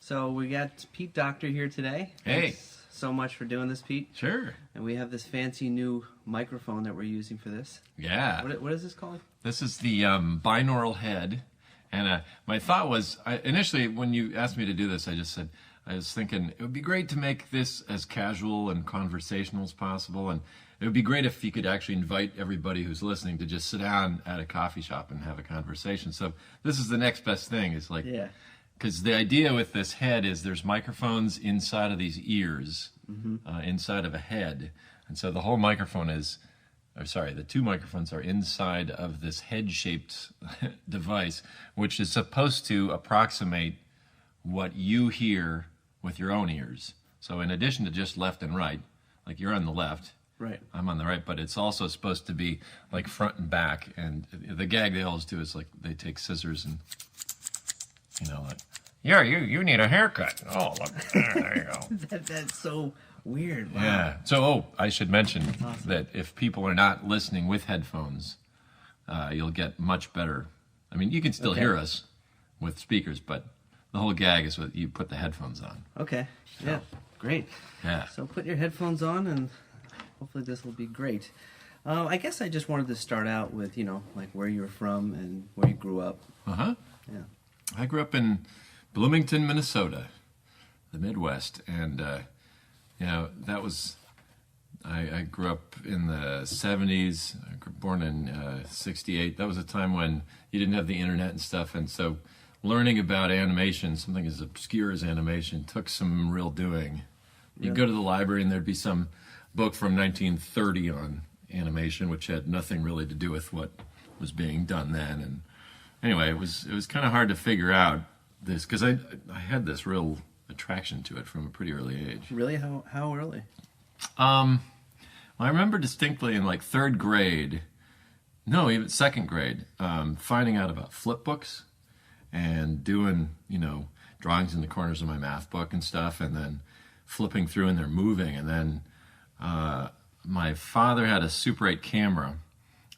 So we got Pete Docter here today. Hey. Thanks so much for doing this, Pete. Sure. And we have this fancy new microphone that we're using for this. Yeah. What is this called? This is the binaural head. And my thought was, initially when you asked me to do this, I was thinking it would be great to make this as casual and conversational as possible. And it would be great if you could actually invite everybody who's listening to just sit down at a coffee shop and have a conversation. So this is the next best thing. It's like, Yeah. because the idea with this head is there's microphones inside of these ears, inside of a head. And so the whole microphone the two microphones are inside of this head-shaped device, which is supposed to approximate what you hear with your own ears. So in addition to just left and right, like you're on the left, Right. I'm on the right, but it's also supposed to be like front and back. And the gag they always do is like they take scissors and, like, yeah, you need a haircut. Oh, look, there you go. That's so weird. Wow. Yeah. So, I should mention that if people are not listening with headphones, you'll get much better. I mean, you can still hear us with speakers, but the whole gag is what you put the headphones on. Okay. Yeah. Great. Yeah. So put your headphones on, and hopefully this will be great. I guess I just wanted to start out with, like where you're from and where you grew up. Uh-huh. Yeah. I grew up in Bloomington, Minnesota, the Midwest, and that was. I grew up in the 70s. I was born in 68. That was a time when you didn't have the internet and stuff, and so learning about animation, something as obscure as animation, took some real doing. You'd go to the library, and there'd be some book from 1930 on animation, which had nothing really to do with what was being done then. And anyway, it was kind of hard to figure out this, because I had this real attraction to it from a pretty early age. Really? How early? I remember distinctly in like third grade, no, even second grade, finding out about flip books and doing, drawings in the corners of my math book and stuff, and then flipping through and they're moving. And then my father had a Super 8 camera,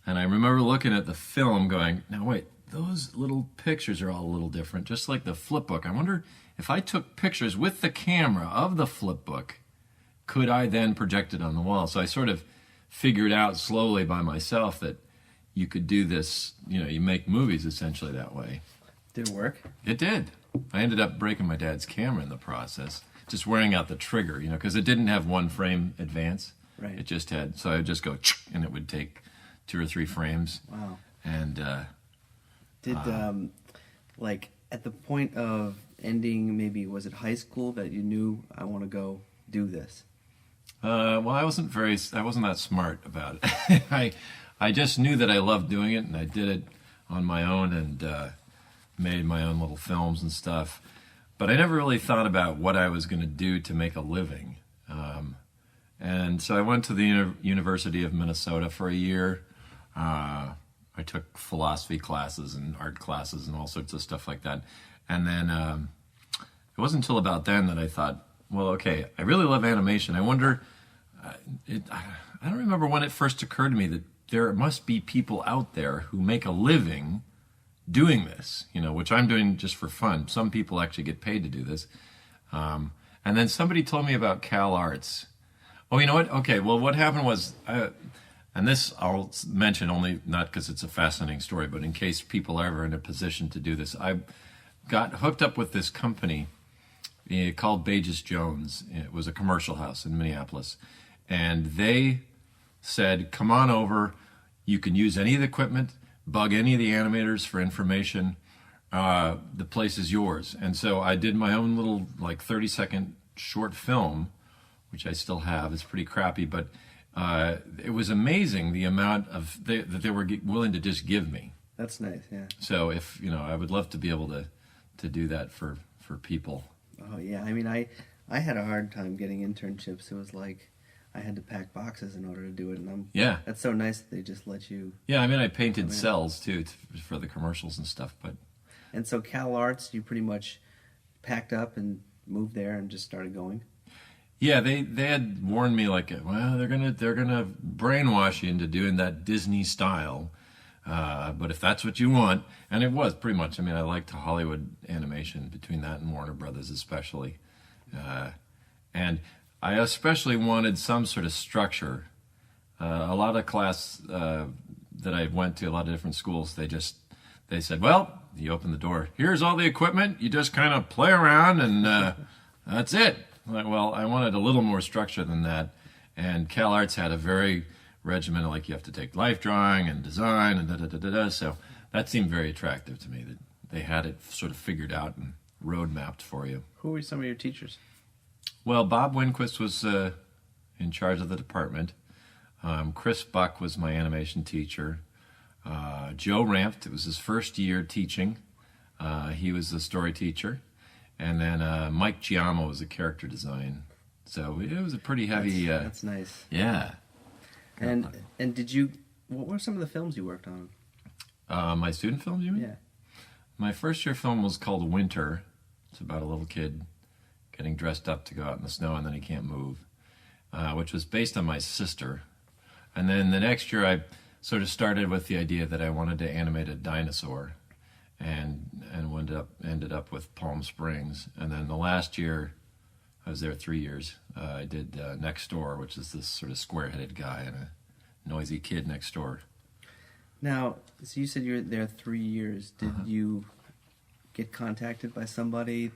and I remember looking at the film going, now wait, those little pictures are all a little different, just like the flip book. I wonder if I took pictures with the camera of the flip book, could I then project it on the wall? So I sort of figured out slowly by myself that you could do this, you make movies essentially that way. Did it work? It did. I ended up breaking my dad's camera in the process, just wearing out the trigger, because it didn't have one frame advance. Right. It just had, so I would just go, and it would take 2 or 3 frames. Wow. And Did like at the point of ending, maybe was it high school that you knew I want to go do this? well, I wasn't that smart about it. I just knew that I loved doing it, and I did it on my own, and made my own little films and stuff. But I never really thought about what I was going to do to make a living. And so I went to the University of Minnesota for a year. I took philosophy classes and art classes and all sorts of stuff like that. And then it wasn't until about then that I thought, well, okay, I really love animation. I wonder, I don't remember when it first occurred to me that there must be people out there who make a living doing this, which I'm doing just for fun. Some people actually get paid to do this. And then somebody told me about Cal Arts. Oh, you know what? Okay, well, what happened was, and this I'll mention only not because it's a fascinating story, but in case people are ever in a position to do this. I got hooked up with this company called Bages Jones. It was a commercial house in Minneapolis. And they said, come on over. You can use any of the equipment, bug any of the animators for information. The place is yours. And so I did my own little 30-second short film, which I still have. It's pretty crappy, but it was amazing the amount of that they were willing to just give me. That's nice, yeah. So if I would love to be able to do that for people. Oh yeah, I mean I had a hard time getting internships. It was like I had to pack boxes in order to do it, and that's so nice that they just let you. Yeah, I mean I painted cells too for the commercials and stuff, but. And so Cal Arts, you pretty much packed up and moved there and just started going. Yeah, they had warned me well, they're gonna brainwash you into doing that Disney style. But if that's what you want, and it was pretty much, I mean, I liked Hollywood animation, between that and Warner Brothers especially. And I especially wanted some sort of structure. A lot of class that I went to, a lot of different schools, they said, well, you open the door, here's all the equipment, you just kind of play around and that's it. Like, well, I wanted a little more structure than that. And Cal Arts had a very regimental, like you have to take life drawing and design and da-da-da-da-da. So that seemed very attractive to me, that they had it sort of figured out and road mapped for you. Who were some of your teachers? Well, Bob Winquist was in charge of the department. Chris Buck was my animation teacher. Joe Rampt, it was his first year teaching. He was the story teacher. And then Mike Giammo was a character design. So it was a pretty heavy... That's nice. Yeah. And what were some of the films you worked on? My student films, you mean? Yeah. My first year film was called Winter. It's about a little kid getting dressed up to go out in the snow and then he can't move, which was based on my sister. And then the next year I sort of started with the idea that I wanted to animate a dinosaur, and ended up with Palm Springs. And then the last year, I was there 3 years, I did Next Door, which is this sort of square-headed guy and a noisy kid next door. Now, so you said you were there 3 years. Did you get contacted by somebody?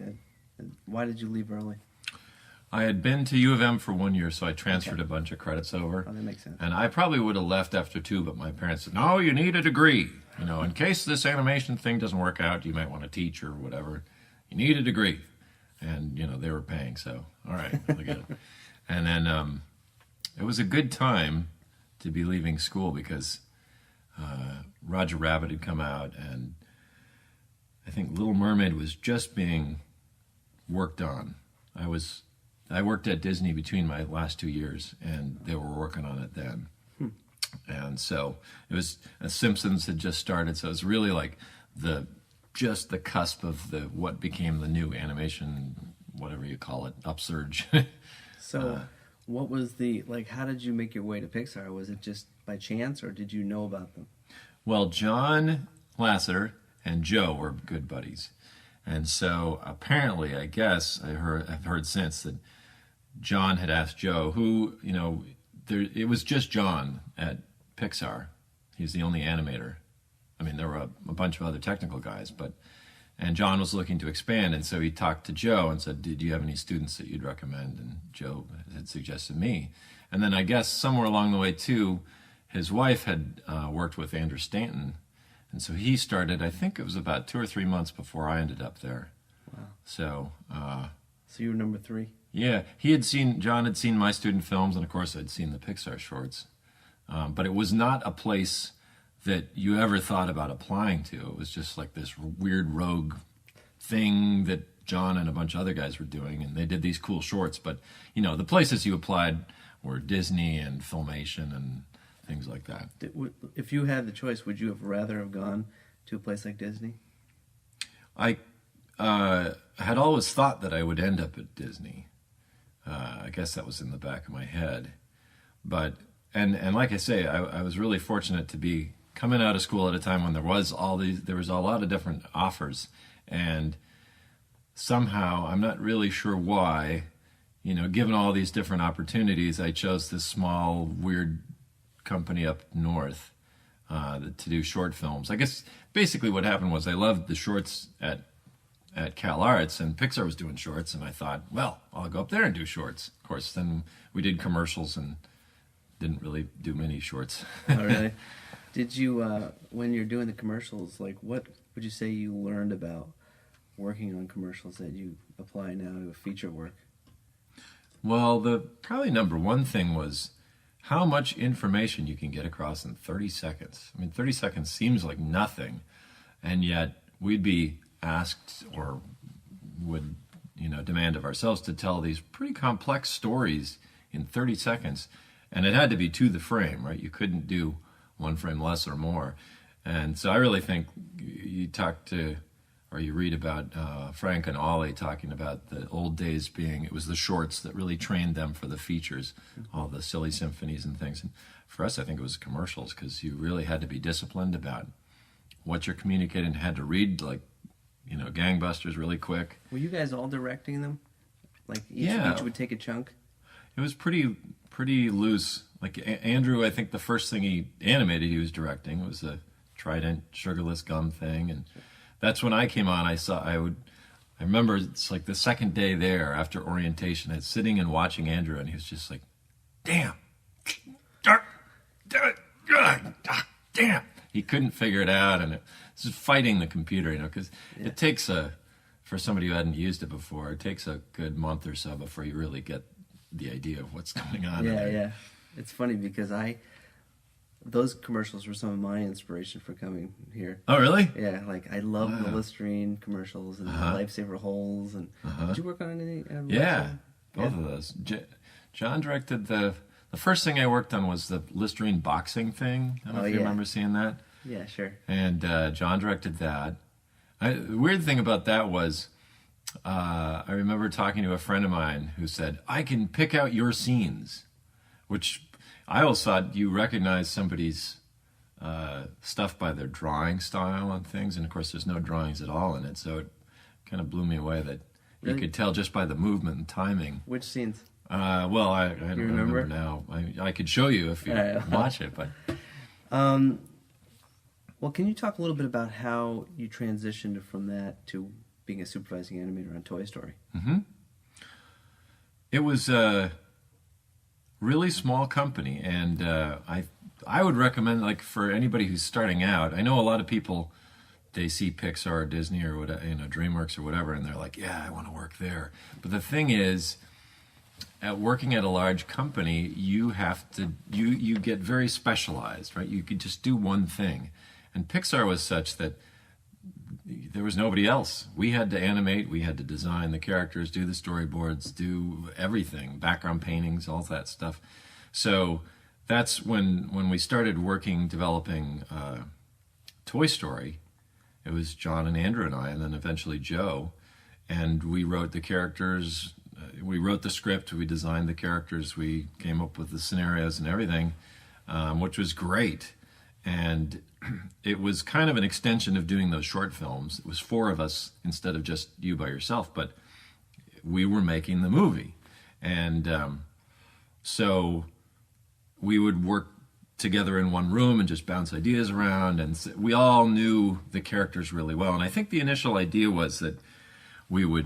Why did you leave early? I had been to U of M for 1 year, so I transferred a bunch of credits over. Oh, that makes sense. And I probably would have left after 2, but my parents said, no, you need a degree. You know, in case this animation thing doesn't work out, you might want to teach or whatever. You need a degree. And, you know, they were paying, so, all right, look at it. And then it was a good time to be leaving school because Roger Rabbit had come out, and I think Little Mermaid was just being worked on. I worked at Disney between my last 2 years, and they were working on it then. And so it was, Simpsons had just started, so it was really like just the cusp of what became the new animation, whatever you call it, upsurge. So what was how did you make your way to Pixar? Was it just by chance, or did you know about them? Well, John Lasseter and Joe were good buddies. And so apparently, I guess, I've heard since that John had asked Joe, who, you know, it was just John at Pixar. He's the only animator. I mean, there were a bunch of other technical guys, and John was looking to expand, and so he talked to Joe and said, did you have any students that you'd recommend? And Joe had suggested me. And then I guess somewhere along the way, too, his wife had worked with Andrew Stanton, and so he started, I think it was about 2 or 3 months before I ended up there. Wow. So you were number 3? Yeah, John had seen my student films, and of course I'd seen the Pixar shorts. But it was not a place that you ever thought about applying to. It was just like this weird rogue thing that John and a bunch of other guys were doing, and they did these cool shorts. But, you know, the places you applied were Disney and Filmation and things like that. If you had the choice, would you have rather have gone to a place like Disney? I had always thought that I would end up at Disney. I guess that was in the back of my head. But, and like I say, I was really fortunate to be coming out of school at a time when there was a lot of different offers. And somehow, I'm not really sure why, you know, given all these different opportunities, I chose this small, weird company up north to do short films. I guess basically what happened was I loved the shorts at Cal Arts, and Pixar was doing shorts, and I thought, well, I'll go up there and do shorts. Of course, then we did commercials and didn't really do many shorts. Oh, really? Did you, when you're doing the commercials, what would you say you learned about working on commercials that you apply now to feature work? Well, the probably number one thing was how much information you can get across in 30 seconds. I mean, 30 seconds seems like nothing, and yet we'd be asked or would, you know, demand of ourselves to tell these pretty complex stories in 30 seconds, and it had to be to the frame, right? You couldn't do one frame less or more. And so I really think you talk to or you read about Frank and Ollie talking about the old days being, it was the shorts that really trained them for the features, all the silly symphonies and things. And for us, I think it was commercials, because you really had to be disciplined about what you're communicating, had to read like, gangbusters really quick. Were you guys all directing them? Like each would take a chunk? It was pretty loose. Like Andrew, I think the first thing he animated he was directing was a Trident sugarless gum thing, and that's when I came on. I remember it's like the second day there after orientation, I was sitting and watching Andrew, and he was just like, damn. Damn. He couldn't figure it out, and it was just fighting the computer, because it takes for somebody who hadn't used it before, it takes a good month or so before you really get the idea of what's going on. Yeah. It's funny because those commercials were some of my inspiration for coming here. Oh, really? Yeah, like I love the Listerine commercials and the Lifesaver holes. And did you work on any? Both of those. John directed the first thing I worked on was the Listerine boxing thing. I don't know if you remember seeing that. Yeah, sure. And John directed that. The weird thing about that was, I remember talking to a friend of mine who said, I can pick out your scenes, which I always thought you recognize somebody's stuff by their drawing style on things. And of course, there's no drawings at all in it. So it kind of blew me away that you could tell just by the movement and timing. Which scenes? Well, I don't remember now. I could show you if you watch it, but. Well, can you talk a little bit about how you transitioned from that to being a supervising animator on Toy Story? Mm-hmm. It was a really small company, and I would recommend, like, for anybody who's starting out. I know a lot of people, they see Pixar or Disney or whatever, DreamWorks or whatever, and they're like, yeah, I want to work there. But the thing is, working at a large company, you have to you get very specialized, right? You could just do one thing. And Pixar was such that there was nobody else. We had to animate, we had to design the characters, do the storyboards, do everything, background paintings, all that stuff. So that's when we started developing Toy Story. It was John and Andrew and I, and then eventually Joe. And we wrote the characters, we wrote the script, we designed the characters, we came up with the scenarios and everything, which was great. And it was kind of an extension of doing those short films. It was 4 of us instead of just you by yourself, but we were making the movie. And so we would work together in one room and just bounce ideas around, and we all knew the characters really well. And I think the initial idea was that we were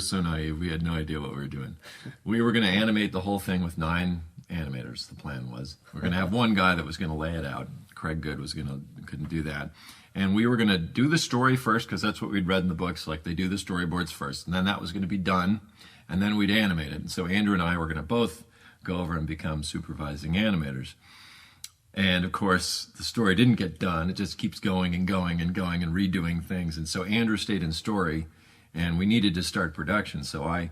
so naive, we had no idea what we were doing. We were going to animate the whole thing with 9 animators. The plan was we're going to have one guy that was going to lay it out. Craig Good couldn't do that, and we were going to do the story first, because that's what we'd read in the books. Like, they do the storyboards first, and then that was going to be done, and then we'd animate it. And so Andrew and I were going to both go over and become supervising animators. And of course, the story didn't get done. It just keeps going and going and going and redoing things. And so Andrew stayed in story, and we needed to start production. So I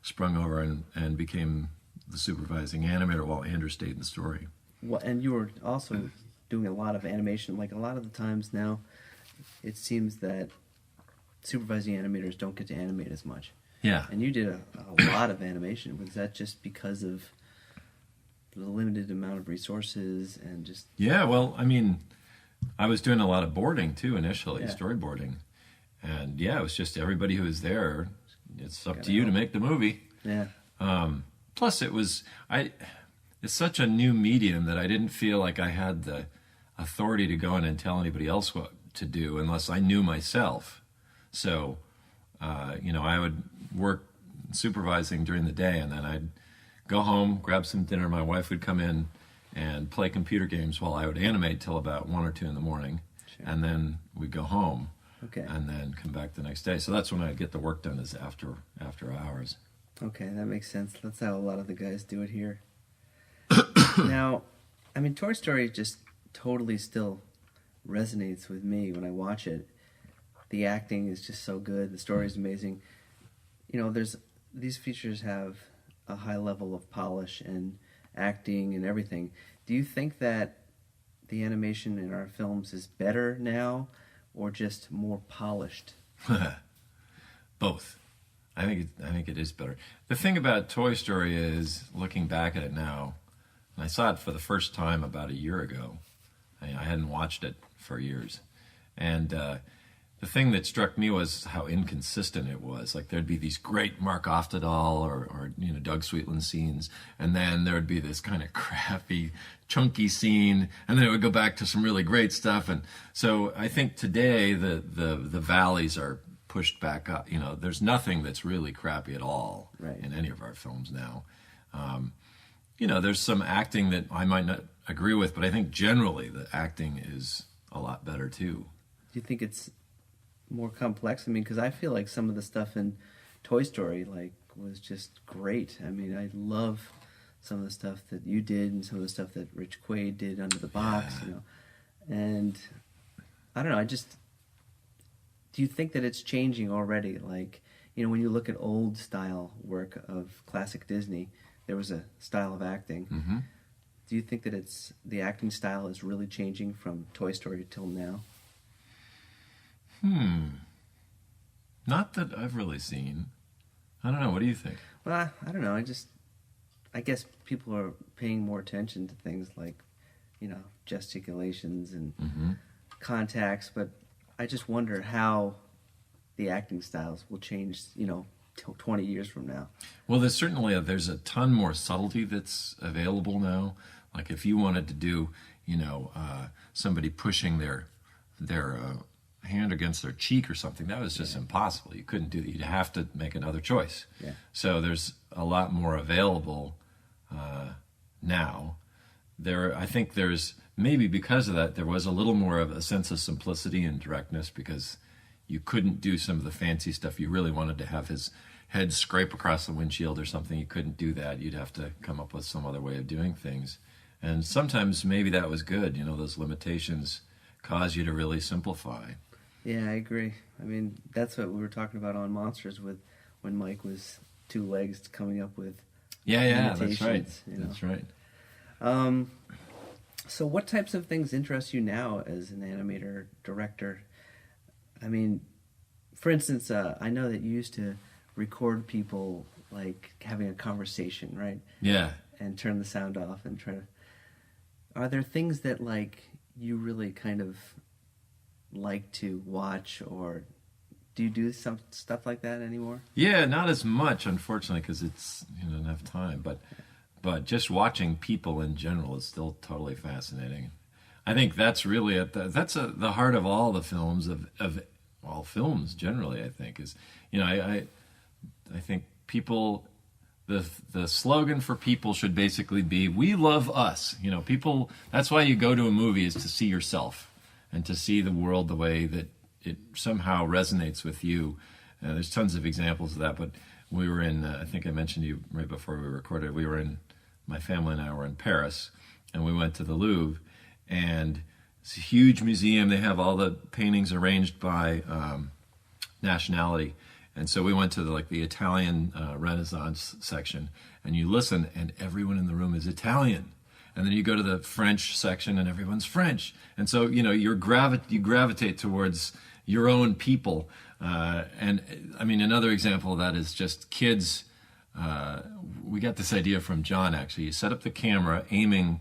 sprung over and became the supervising animator while Andrew stayed in the story. Well, and you were also doing a lot of animation. Like, a lot of the times now, it seems that supervising animators don't get to animate as much. Yeah. And you did a lot of animation. Was that just because of the limited amount of resources and just... Yeah, well, I mean, I was doing a lot of boarding too initially, storyboarding. And yeah, it was just everybody who was there, it's up to you to make the movie. Yeah. Plus it's such a new medium that I didn't feel like I had the authority to go in and tell anybody else what to do unless I knew myself. So, I would work supervising during the day, and then I'd go home, grab some dinner. My wife would come in and play computer games while I would animate till about 1 or 2 in the morning. Sure. And then we'd go home and then come back the next day. So that's when I'd get the work done, is after hours. Okay, that makes sense. That's how a lot of the guys do it here. Now, I mean, Toy Story just totally still resonates with me when I watch it. The acting is just so good. The story is amazing. These features have a high level of polish and acting and everything. Do you think that the animation in our films is better now, or just more polished? Both. I think it is better. The thing about Toy Story is, looking back at it now, and I saw it for the first time about a year ago. I hadn't watched it for years, and the thing that struck me was how inconsistent it was. Like, there'd be these great Mark Oftedal or Doug Sweetland scenes, and then there would be this kind of crappy, chunky scene, and then it would go back to some really great stuff. And so I think today the valleys are pushed back up. There's nothing that's really crappy at all in any of our films now. There's some acting that I might not agree with, but I think generally the acting is a lot better too. Do you think it's more complex? I mean, because I feel like some of the stuff in Toy Story was just great. I mean, I love some of the stuff that you did and some of the stuff that Rich Quaid did Under the Box, And I don't know, do you think that it's changing already? Like, when you look at old style work of classic Disney, there was a style of acting. Mm-hmm. Do you think that the acting style is really changing from Toy Story till now? Not that I've really seen. I don't know. What do you think? Well, I don't know. I guess people are paying more attention to things like, gesticulations and contacts, but I just wonder how the acting styles will change, till 20 years from now. Well, there's a ton more subtlety that's available now. Like, if you wanted to do, somebody pushing their hand against their cheek or something, that was just impossible. You couldn't do that. You'd have to make another choice. Yeah. So there's a lot more available now. I think there's, maybe because of that, there was a little more of a sense of simplicity and directness, because you couldn't do some of the fancy stuff. You really wanted to have his head scrape across the windshield or something. You couldn't do that. You'd have to come up with some other way of doing things. And sometimes maybe that was good. Those limitations cause you to really simplify. Yeah, I agree. I mean, that's what we were talking about on Monsters when Mike was two legs coming up with that's right. That's right. So what types of things interest you now as an animator, director? I mean, for instance, I know that you used to record people like having a conversation, right? Yeah. And turn the sound off and try to... Are there things that you really kind of like to watch, or do you do some stuff like that anymore? Yeah, not as much, unfortunately, because it's don't have time. But just watching people in general is still totally fascinating. I think that's really the heart of all the films of all films generally. I think is I think people, the slogan for people should basically be, we love us. People. That's why you go to a movie, is to see yourself and to see the world the way that it somehow resonates with you. There's tons of examples of that, but we were in, I think I mentioned to you right before we recorded, my family and I were in Paris, and we went to the Louvre, and it's a huge museum. They have all the paintings arranged by nationality. And so we went to the Italian Renaissance section, and you listen, and everyone in the room is Italian. And then you go to the French section, and everyone's French. And so, you gravitate towards your own people. And I mean, another example of that is just kids. We got this idea from John, actually. You set up the camera aiming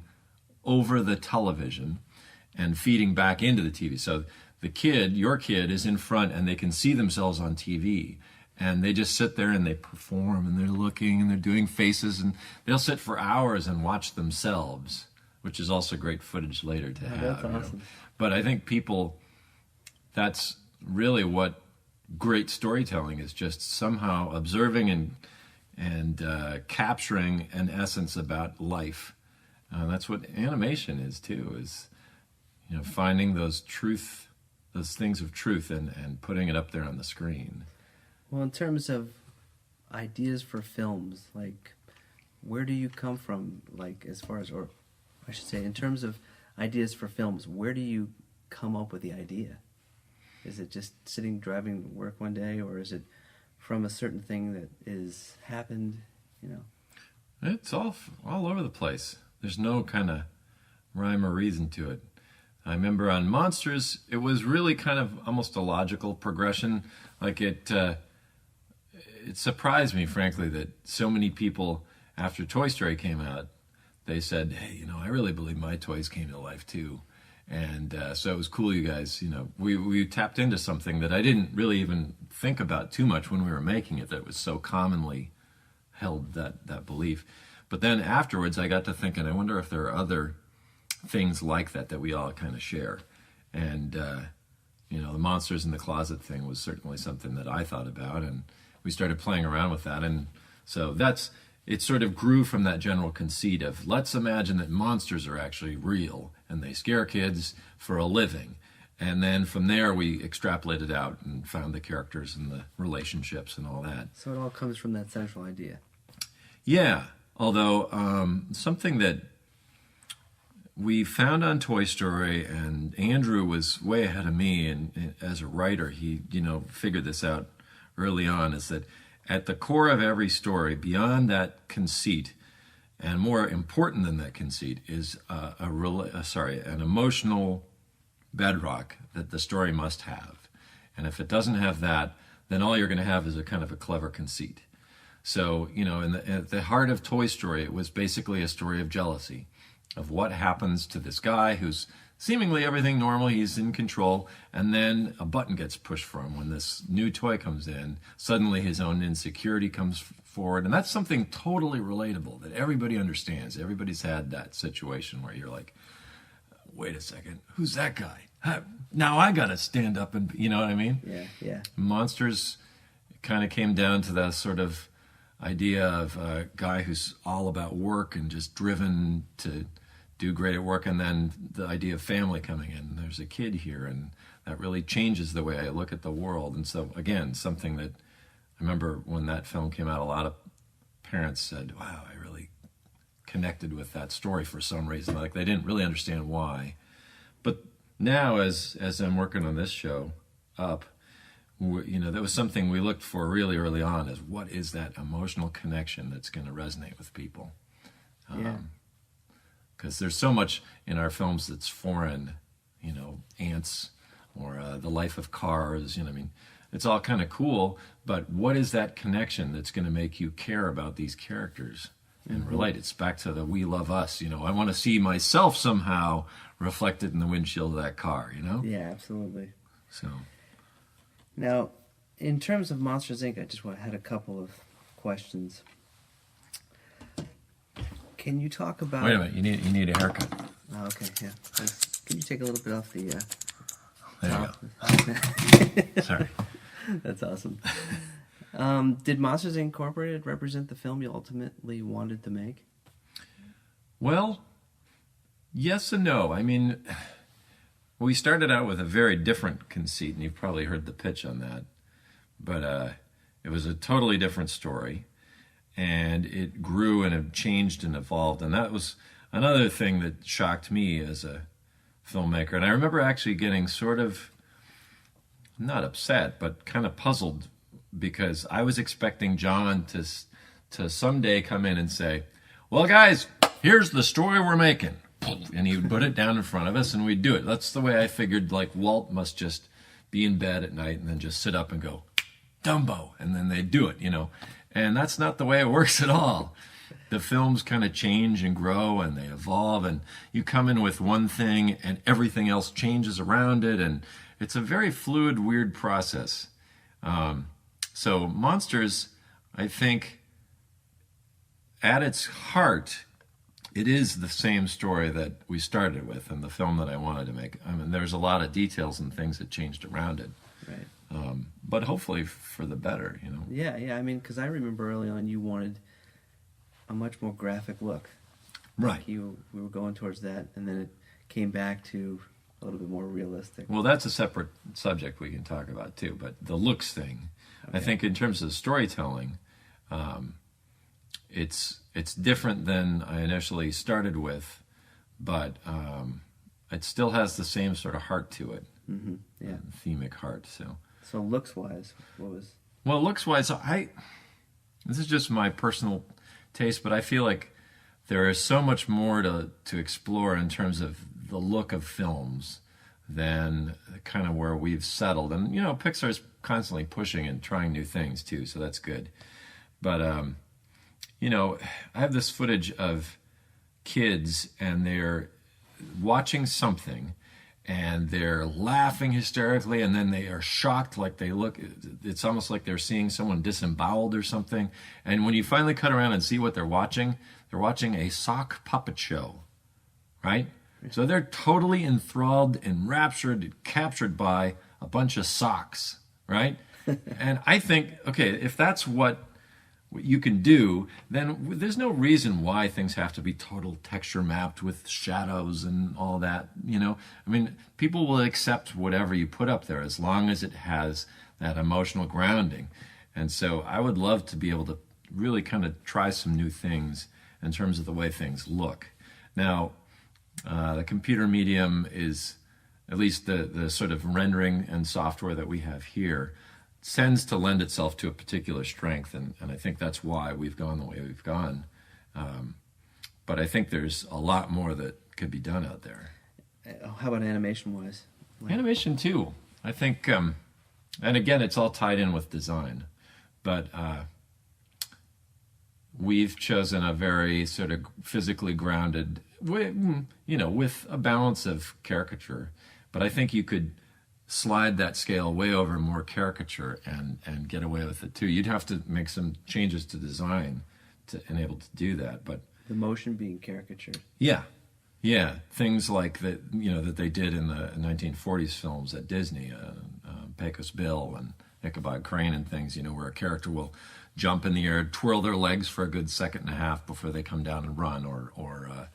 over the television and feeding back into the TV. So your kid is in front, and they can see themselves on TV. And they just sit there and they perform, and they're looking and they're doing faces, and they'll sit for hours and watch themselves, which is also great footage later to have. That's awesome. But I think that's really what great storytelling is, just somehow observing and capturing an essence about life. That's what animation is too, is finding those things of truth and putting it up there on the screen. Well, in terms of ideas for films, where do you come from, as far as, or I should say, in terms of ideas for films, where do you come up with the idea? Is it just sitting, driving to work one day, or is it from a certain thing that is happened, It's all over the place. There's no kind of rhyme or reason to it. I remember on Monsters, it was really kind of almost a logical progression. Like it surprised me, frankly, that so many people, after Toy Story came out, they said, hey, I really believe my toys came to life too. And so it was cool, you guys, we tapped into something that I didn't really even think about too much when we were making it, that was so commonly held, that belief. But then afterwards, I got to thinking, I wonder if there are other things like that we all kind of share. And, the monsters in the closet thing was certainly something that I thought about, and we started playing around with that. And so it sort of grew from that general conceit of, let's imagine that monsters are actually real and they scare kids for a living. And then from there, we extrapolated out and found the characters and the relationships and all that. So it all comes from that central idea. Yeah, although something that we found on Toy Story, and Andrew was way ahead of me, and as a writer, he figured this out early on, is that at the core of every story, beyond that conceit, and more important than that conceit, is an emotional bedrock that the story must have. And if it doesn't have that, then all you're going to have is a kind of a clever conceit. So, at the heart of Toy Story, it was basically a story of jealousy, of what happens to this guy who's seemingly everything normal, he's in control, and then a button gets pushed for him when this new toy comes in. Suddenly his own insecurity comes forward, and that's something totally relatable that everybody understands. Everybody's had that situation where you're like, wait a second, who's that guy? Now I gotta stand up and, you know what I mean? Yeah. Monsters kind of came down to that sort of idea of a guy who's all about work and just driven to do great at work, and then the idea of family coming in. There's a kid here, and that really changes the way I look at the world. And so, again, something that I remember when that film came out, a lot of parents said, wow, I really connected with that story for some reason. Like, they didn't really understand why. But now, as I'm working on this show, Up, that was something we looked for really early on, is what is that emotional connection that's going to resonate with people? Because there's so much in our films that's foreign, ants or the life of cars, it's all kind of cool, but what is that connection that's going to make you care about these characters and relate? It's back to the we love us, I want to see myself somehow reflected in the windshield of that car, Yeah, absolutely. So now, in terms of Monsters, Inc., I just had a couple of questions. Can you talk about... Wait a minute, you need a haircut. Oh, okay, yeah. Can you take a little bit off the... There you go. Sorry. That's awesome. Did Monsters Incorporated represent the film you ultimately wanted to make? Well, yes and no. I mean, we started out with a very different conceit, and you've probably heard the pitch on that. But it was a totally different story, and it grew and it changed and evolved. And that was another thing that shocked me as a filmmaker. And I remember actually getting sort of, not upset, but kind of puzzled, because I was expecting John to someday come in and say, well, guys, here's the story we're making. And he would put it down in front of us and we'd do it. That's the way I figured, like, Walt must just be in bed at night and then just sit up and go, Dumbo, and then they'd do it, And that's not the way it works at all. The films kind of change and grow and they evolve, and you come in with one thing and everything else changes around it, and it's a very fluid, weird process. So Monsters, I think, at its heart, it is the same story that we started with and the film that I wanted to make. I mean, there's a lot of details and things that changed around it. Right. But hopefully for the better, Yeah, I mean, because I remember early on you wanted a much more graphic look. Right. Like we were going towards that, and then it came back to a little bit more realistic. Well, that's a separate subject we can talk about too, but the looks thing, okay. I think in terms of storytelling, it's different than I initially started with, but it still has the same sort of heart to it. Mm-hmm. Yeah. Themic heart, So looks-wise, what was... Well, looks-wise, this is just my personal taste, but I feel like there is so much more to explore in terms of the look of films than kind of where we've settled. And Pixar's constantly pushing and trying new things too, so that's good. But I have this footage of kids, and they're watching something, and they're laughing hysterically, and then they are shocked, like it's almost like they're seeing someone disemboweled or something. And when you finally cut around and see what they're watching a sock puppet show, right? So they're totally enthralled, enraptured, captured by a bunch of socks, right? And I think, okay, if that's what you can do, then there's no reason why things have to be total texture mapped with shadows and all that, I mean, people will accept whatever you put up there as long as it has that emotional grounding. And so I would love to be able to really kind of try some new things in terms of the way things look. Now, the computer medium is, at least the sort of rendering and software that we have here, tends to lend itself to a particular strength, and I think that's why we've gone the way we've gone. But I think there's a lot more that could be done out there. How about animation-wise? Animation, too. I think, and again, it's all tied in with design, but we've chosen a very sort of physically grounded, with a balance of caricature. But I think you could slide that scale way over more caricature and get away with it too. You'd have to make some changes to design to enable to do that, but the motion being caricature. Yeah, things like that that they did in the 1940s films at Disney, Pecos Bill and Ichabod Crane and things. Where a character will jump in the air, twirl their legs for a good second and a half before they come down and run, or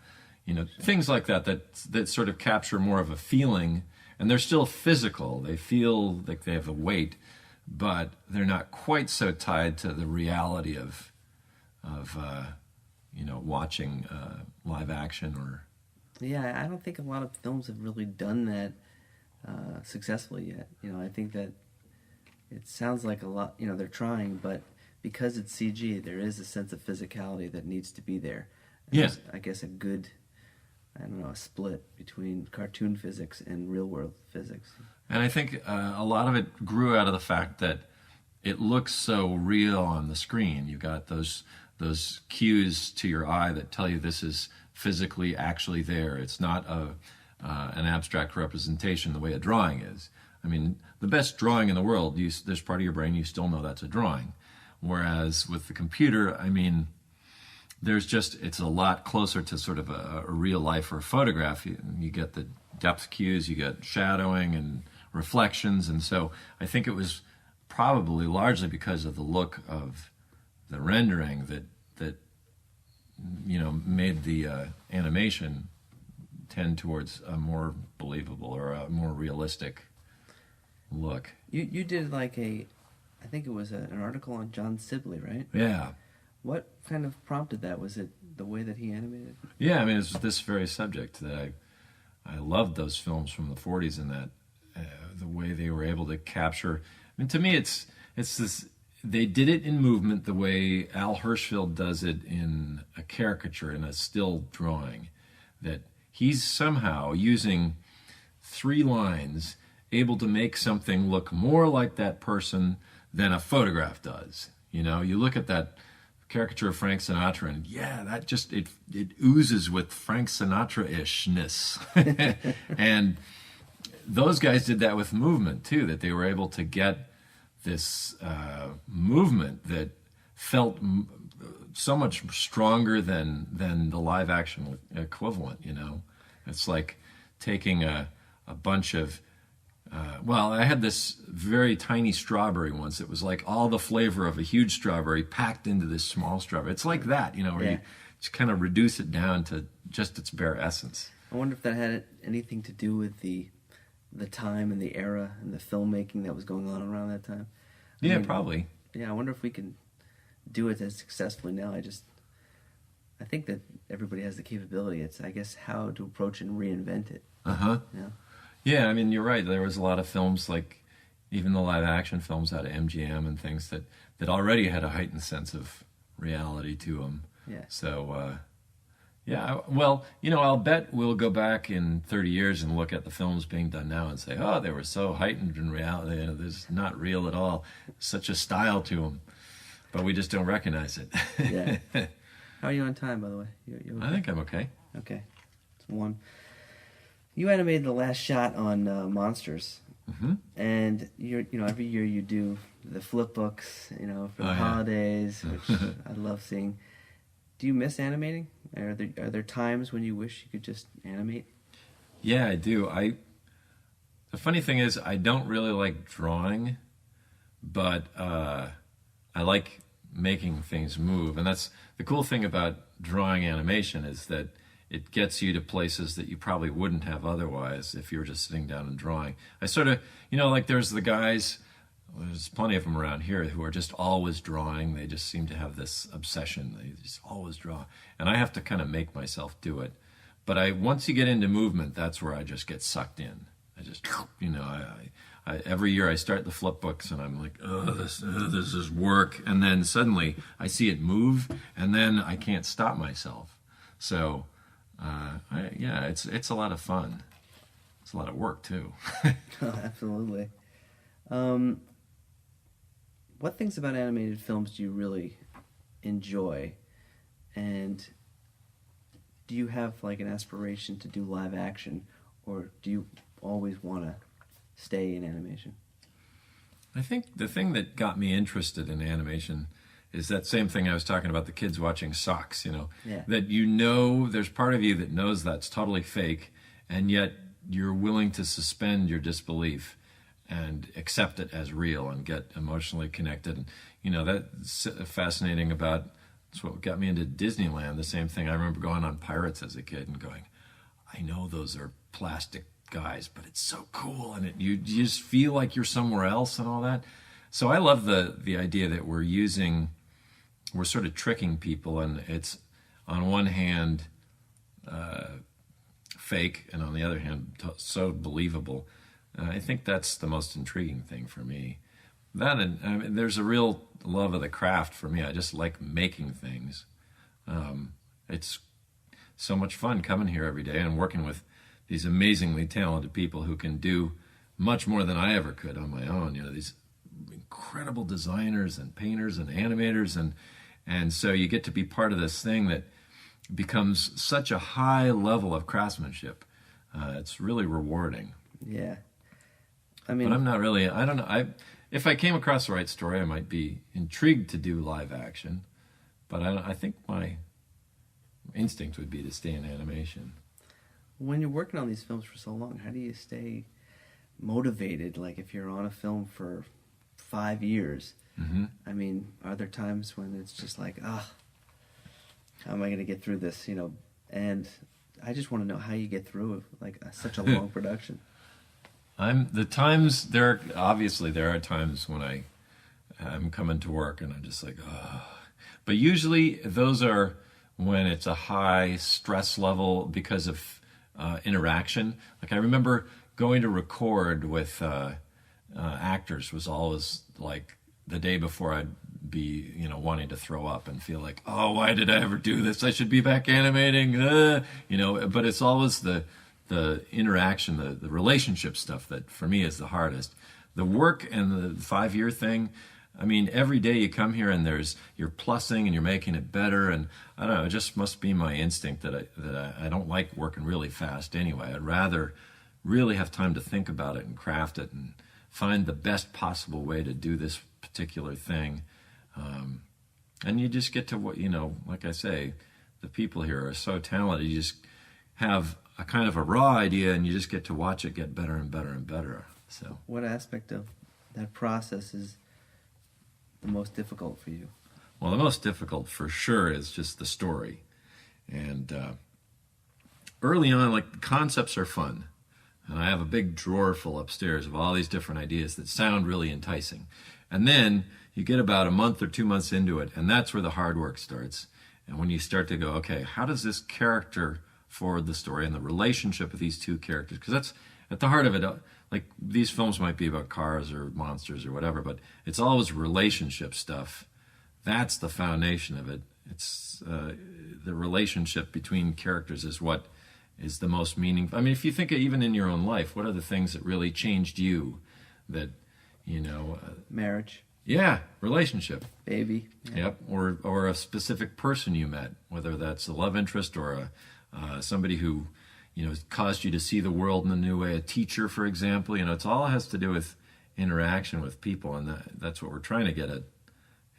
things like that sort of capture more of a feeling. And they're still physical. They feel like they have a weight, but they're not quite so tied to the reality of watching live action or. Yeah, I don't think a lot of films have really done that successfully yet. I think that it sounds like a lot. They're trying, but because it's CG, there is a sense of physicality that needs to be there. Yeah. I guess a good. A split between cartoon physics and real-world physics. And I think a lot of it grew out of the fact that it looks so real on the screen. You got those cues to your eye that tell you this is physically actually there. It's not an abstract representation the way a drawing is. I mean, the best drawing in the world, there's part of your brain you still know that's a drawing. Whereas with the computer, I mean, it's a lot closer to sort of a real life or a photograph. You get the depth cues, you get shadowing and reflections, and so I think it was probably largely because of the look of the rendering that made the animation tend towards a more believable or a more realistic look. You did I think it was an article on John Sibley, right? Yeah. What kind of prompted that? Was it the way that he animated? Yeah, I mean, it's this very subject that I loved those films from the 40s, and that the way they were able to capture. I mean, to me, it's this. They did it in movement the way Al Hirschfeld does it in a caricature, in a still drawing. That he's somehow using 3 lines, able to make something look more like that person than a photograph does. You look at that caricature of Frank Sinatra, and that just it oozes with Frank Sinatra-ishness. And those guys did that with movement too, that they were able to get this movement that felt so much stronger than the live action equivalent. It's like taking a bunch of I had this very tiny strawberry once. It was like all the flavor of a huge strawberry packed into this small strawberry. It's like that, where you just kind of reduce it down to just its bare essence. I wonder if that had anything to do with the time and the era and the filmmaking that was going on around that time. I mean, probably. Yeah, I wonder if we can do it as successfully now. I think that everybody has the capability. It's, I guess, how to approach it and reinvent it. Uh-huh. Yeah. Yeah, I mean, you're right. There was a lot of films, like even the live action films out of MGM and things that already had a heightened sense of reality to them. Yeah. So, Yeah, well, I'll bet we'll go back in 30 years and look at the films being done now and say, oh, they were so heightened in reality. This is not real at all. Such a style to them. But we just don't recognize it. Yeah. How are you on time, by the way? You okay? I think I'm okay. Okay. It's one. You animated the last shot on Monsters. Mm-hmm. And every year you do the flip books, for the holidays, which I love seeing. Do you miss animating? Are there times when you wish you could just animate? Yeah, I do. The funny thing is, I don't really like drawing, but I like making things move. And that's the cool thing about drawing animation, is that it gets you to places that you probably wouldn't have otherwise if you were just sitting down and drawing. I sort of, like there's the guys, there's plenty of them around here who are just always drawing. They just seem to have this obsession. They just always draw. And I have to kind of make myself do it. But once you get into movement, that's where I just get sucked in. I just, every year I start the flip books and I'm like, oh, this is work. And then suddenly I see it move and then I can't stop myself. So, it's a lot of fun. It's a lot of work too. Oh, absolutely. What things about animated films do you really enjoy? And do you have like an aspiration to do live action, or do you always want to stay in animation? I think the thing that got me interested in animation is that same thing I was talking about, the kids watching Socks, Yeah. That there's part of you that knows that's totally fake, and yet you're willing to suspend your disbelief and accept it as real and get emotionally connected. And, that's fascinating that's what got me into Disneyland. The same thing. I remember going on Pirates as a kid and going, I know those are plastic guys, but it's so cool. And you just feel like you're somewhere else and all that. So I love the idea that we're sort of tricking people, and it's on one hand fake, and on the other hand so believable. I think that's the most intriguing thing for me. That, and there's a real love of the craft for me. I just like making things. It's so much fun coming here every day and working with these amazingly talented people who can do much more than I ever could on my own. These incredible designers and painters and animators, and so you get to be part of this thing that becomes such a high level of craftsmanship. It's really rewarding. Yeah. But I'm not really, I don't know. If I came across the right story, I might be intrigued to do live action, but I think my instinct would be to stay in animation. When you're working on these films for so long, how do you stay motivated? Like if you're on a film for 5 years, Mm-hmm. I mean, are there times when it's just like, how am I going to get through this? And I just want to know how you get through such a long production. There are times when I'm coming to work and I'm just like, but usually those are when it's a high stress level because of interaction. Like I remember going to record with actors was always like the day before I'd be, wanting to throw up and feel like, oh, why did I ever do this? I should be back animating, but it's always the interaction, the relationship stuff that for me is the hardest. The work and the 5-year thing, I mean, every day you come here and you're plussing and you're making it better, and I don't know, it just must be my instinct that I don't like working really fast anyway. I'd rather really have time to think about it and craft it and find the best possible way to do this particular thing. And you just get to like I say, the people here are so talented. You just have a kind of a raw idea and you just get to watch it get better and better and better. So what aspect of that process is the most difficult for you? Well, the most difficult for sure is just the story. And early on, like, the concepts are fun. And I have a big drawer full upstairs of all these different ideas that sound really enticing. And then you get about a month or 2 months into it, and that's where the hard work starts. And when you start to go, okay, how does this character forward the story and the relationship of these two characters? Because that's at the heart of it. Like, these films might be about cars or monsters or whatever, but it's always relationship stuff. That's the foundation of it. it's the relationship between characters is what is the most meaningful. I mean, if you think of even in your own life, what are the things that really changed you? That, you know, Marriage, yeah, relationship. baby. Yeah. Yep, or a specific person you met, whether that's a love interest or somebody who, you know, caused you to see the world in a new way. A teacher, for example, you know, it's all has to do with interaction with people, and that's what we're trying to get at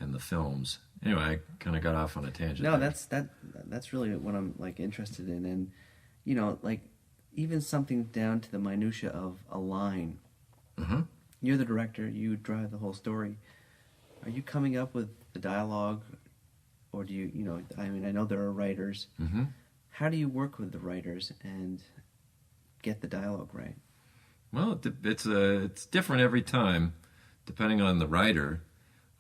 in the films. Anyway, I kind of got off on a tangent. No, there. that's really what I'm like interested in, and you know, like even something down to the minutia of a line. Uh-huh. You're the director. You drive the whole story. Are you coming up with the dialogue, or do you, you know? I mean, I know there are writers. Mm-hmm. How do you work with the writers and get the dialogue right? Well, it's different every time, depending on the writer.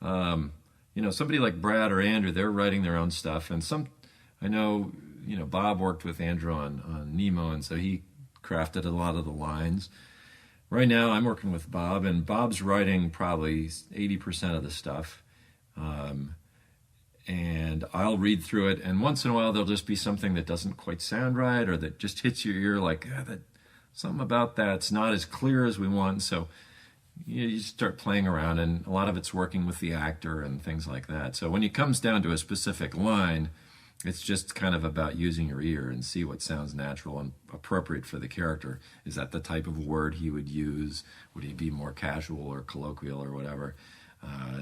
You know, somebody like Brad or Andrew, they're writing their own stuff, and I know, you know, Bob worked with Andrew on Nemo, and so he crafted a lot of the lines. Right now, I'm working with Bob, and Bob's writing probably 80% of the stuff. And I'll read through it, and once in a while, there'll just be something that doesn't quite sound right, or that just hits your ear like, something about that's not as clear as we want. So you start playing around, and a lot of it's working with the actor and things like that. So when it comes down to a specific line, it's just kind of about using your ear and see what sounds natural and appropriate for the character. Is that the type of word he would use? Would he be more casual or colloquial or whatever?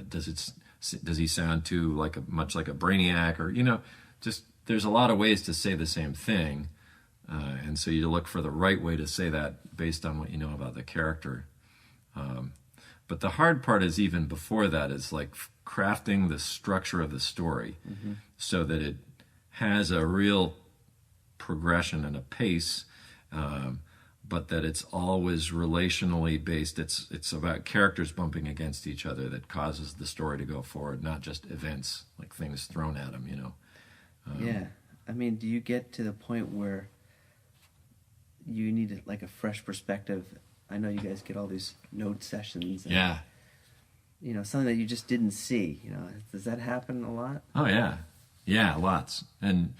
Does he sound too much like a brainiac? Or, you know, just there's a lot of ways to say the same thing, and so you look for the right way to say that based on what you know about the character. But the hard part is even before that is like crafting the structure of the story, mm-hmm. so that it has a real progression and a pace, but that it's always relationally based. It's about characters bumping against each other that causes the story to go forward, not just events, like things thrown at them, you know. Yeah. I mean, do you get to the point where you need like a fresh perspective? I know you guys get all these note sessions. And, yeah. You know, something that you just didn't see. You know, does that happen a lot? Oh, yeah. Yeah, lots. And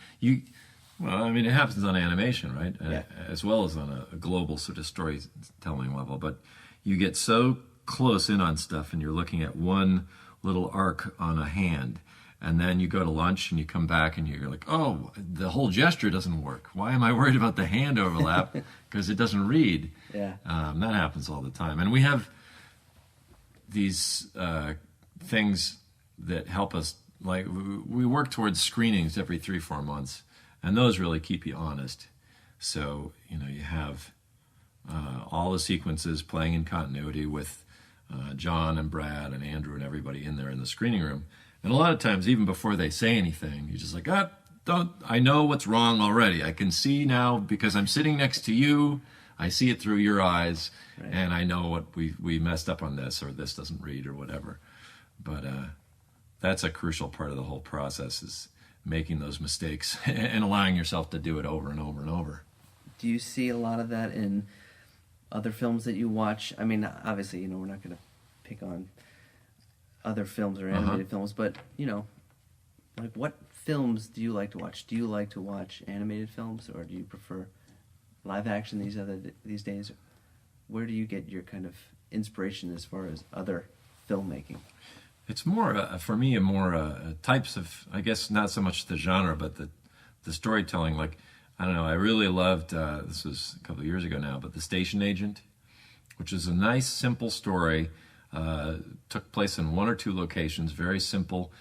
well, I mean, it happens on animation, right? Yeah. As well as on a global sort of storytelling level. But you get so close in on stuff, and you're looking at one little arc on a hand, and then you go to lunch and you come back and you're like, oh, the whole gesture doesn't work. Why am I worried about the hand overlap? Because it doesn't read. Yeah. That happens all the time. And we have these things that help us. Like, we work towards screenings every 3-4 months, and those really keep you honest. So, you know, you have all the sequences playing in continuity with John and Brad and Andrew and everybody in there in the screening room. And a lot of times, even before they say anything, you're just like, I know what's wrong already. I can see now because I'm sitting next to you. I see it through your eyes, right. And I know what we messed up on this, or this doesn't read, or whatever. But that's a crucial part of the whole process, is making those mistakes and allowing yourself to do it over and over and over. Do you see a lot of that in other films that you watch? I mean, obviously, you know, we're not going to pick on other films or animated films, but, you know, like, what films do you like to watch? Do you like to watch animated films, or do you prefer live action these days? Where do you get your kind of inspiration as far as other filmmaking? It's more, for me, types of, I guess, not so much the genre, but the storytelling. Like, I don't know, I really loved, this was a couple of years ago now, but The Station Agent, which is a nice, simple story. Took place in 1 or 2 locations, very simple,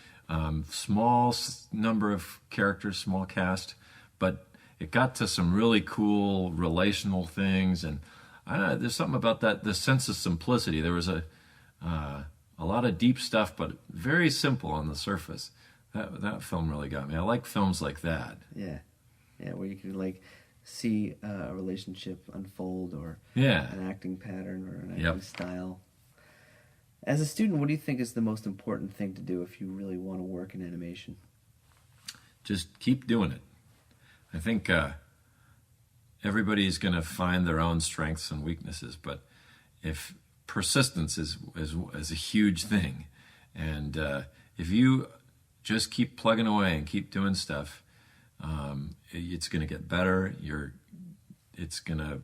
small number of characters, small cast, but it got to some really cool relational things, and I don't know, there's something about that, the sense of simplicity. There was a lot of deep stuff, but very simple on the surface. That film really got me. I like films like that. Yeah, where you can like see a relationship unfold, or an acting pattern, or an acting style. As a student, what do you think is the most important thing to do if you really want to work in animation? Just keep doing it. I think everybody's going to find their own strengths and weaknesses, but if persistence is a huge thing, and if you just keep plugging away and keep doing stuff. It's going to get better. It's going to